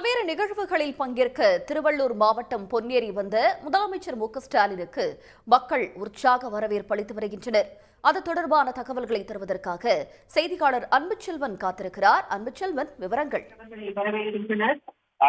பல்வேறு நிகழ்வுகளில் பங்கேற்க திருவள்ளூர் மாவட்டம் பொன்னேரி வந்த முதலமைச்சர் மு.க.ஸ்டாலினுக்கு மக்கள் உற்சாக வரவேற்பு அளித்து வருகின்றனர். அது தொடர்பான தகவல்களை தருவதற்காக செய்தியாளர் அன்புச்செல்வன் காத்திருக்கிறார். அன்புச்செல்வன், விவரங்கள்.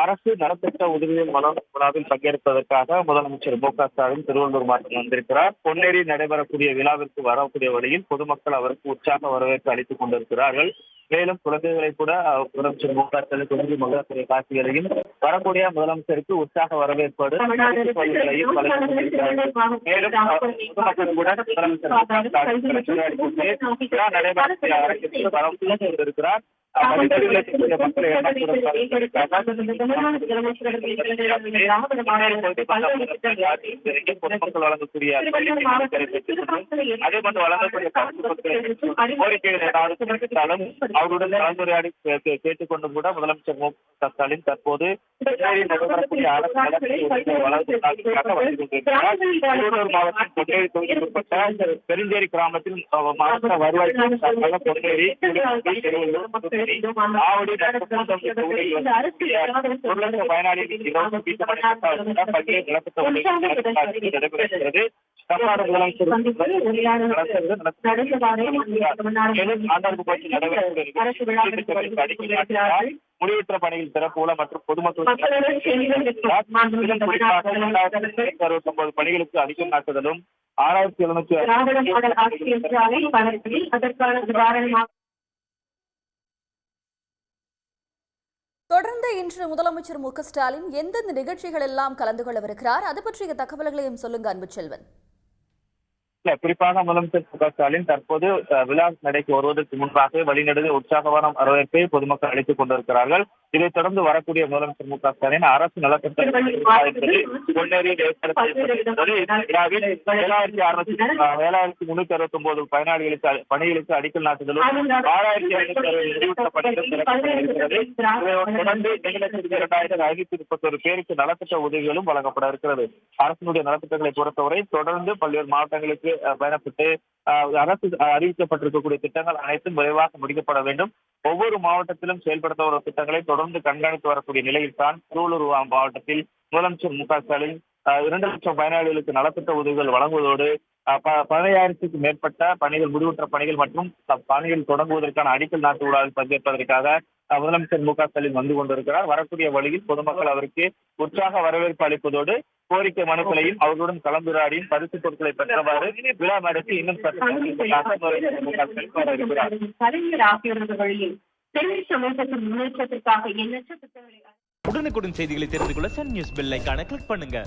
அரசு நலத்திட்ட உதவிகள் விழாவில் பங்கேற்பதற்காக முதலமைச்சர் மு.க.ஸ்டாலின் திருவள்ளூர் மாவட்டம் வந்திருக்கிறார். பொன்னேரி நடைபெறக்கூடிய விழாவிற்கு வரக்கூடிய வழியில் பொதுமக்கள் அவருக்கு உற்சாக வரவேற்பு அளித்துக் கொண்டிருக்கிறார்கள். மேலும் குழந்தைகளை கூட முதலமைச்சர் மு.க.ஸ்டாலின் குழந்தை மகளிர் காட்சிகளையும் வரக்கூடிய முதலமைச்சருக்கு உற்சாக வரவேற்போடு மேலும் பொதுமக்கள் கூட முதலமைச்சர் நடைபெறக்கூடிய இருக்கிறார். பொதுமக்கள் வழங்கக்கூடிய அதே போன்று வழங்கக்கூடிய கோரிக்கைகள் அவருடன் கலந்துரையாடி கேட்டுக் கொண்டு கூட முதலமைச்சர் மு.க.ஸ்டாலின் தற்போது மாவட்டம் பொன்னேரி தொகுதிக்குட்பட்ட பெருஞ்சேரி கிராமத்தில் மாவட்ட வருவாய் பொன்னேரி பயனாளிகள் முடிவுற்ற பணியில் சிறப்புல மற்றும் பொதுமக்கள் 69 பணிகளுக்கு அடிக்கல் நாட்டுதலும் 6700 தொடர்ந்து இன்று முதலமைச்சர் மு.க.ஸ்டாலின் எந்தெந்த நிகழ்ச்சிகள் எல்லாம் கலந்து கொள்ளவிருக்கிறார், அது பற்றிய தகவல்களையும் சொல்லுங்க அன்புச்செல்வன். குறிப்பாக முதலமைச்சர் மு.க.ஸ்டாலின் தற்போது விழா நடைக்கு வருவதற்கு முன்பாக வழிநடுக உற்சாகமான வரவேற்பை பொதுமக்கள் அளித்துக் கொண்டிருக்கிறார்கள். இதைத் தொடர்ந்து வரக்கூடிய முதலமைச்சர் மு.க.ஸ்டாலின் அரசு நலத்திட்ட 7,369 பயனாளிகளுக்கு பணிகளுக்கு அடிக்கல் நாட்டுதலும் 6,231 பேருக்கு நலத்திட்ட உதவிகளும் வழங்கப்பட இருக்கிறது. அரசினுடைய நலத்திட்டங்களை பொறுத்தவரை தொடர்ந்து பல்வேறு மாவட்டங்களுக்கு பயணப்பட்டு அரசு அறிவிக்கப்பட்டிருக்கக்கூடிய திட்டங்கள் அனைத்தும் விரைவாக முடிக்கப்பட வேண்டும். ஒவ்வொரு மாவட்டத்திலும் செயல்படுத்த வரும் திட்டங்களை தொடர்ந்து கண்காணித்து வரக்கூடிய நிலையில் தான் திருவள்ளூர் மாவட்டத்தில் முதலமைச்சர் மு.க.ஸ்டாலின் 2 லட்சம் பயனாளிகளுக்கு நலத்திட்ட உதவிகள் வழங்குவதோடு 15,000க்கும் மேற்பட்ட பணிகள் முடிவுற்ற பணிகள் மற்றும் பணிகள் தொடங்குவதற்கான அடிக்கல் நாட்டு விழாவில் பங்கேற்பதற்காக முதலமைச்சர் மு.க.ஸ்டாலின் வந்து கொண்டிருக்கிறார். வரக்கூடிய வழியில் பொதுமக்கள் அவருக்கு உற்சாக வரவேற்பு அளிப்பதோடு கோரிக்கை மனுக்களையும் அவர்களுடன் கலந்துரையாடியும் பரிசு பொருட்களை பெற்றவாறு விழா நடத்தி இன்னும் உடனுக்குடன் செய்திகளை தெரிந்து கொள்ள சன் நியூஸ் பெல் ஐகானை கிளிக் பண்ணுங்க.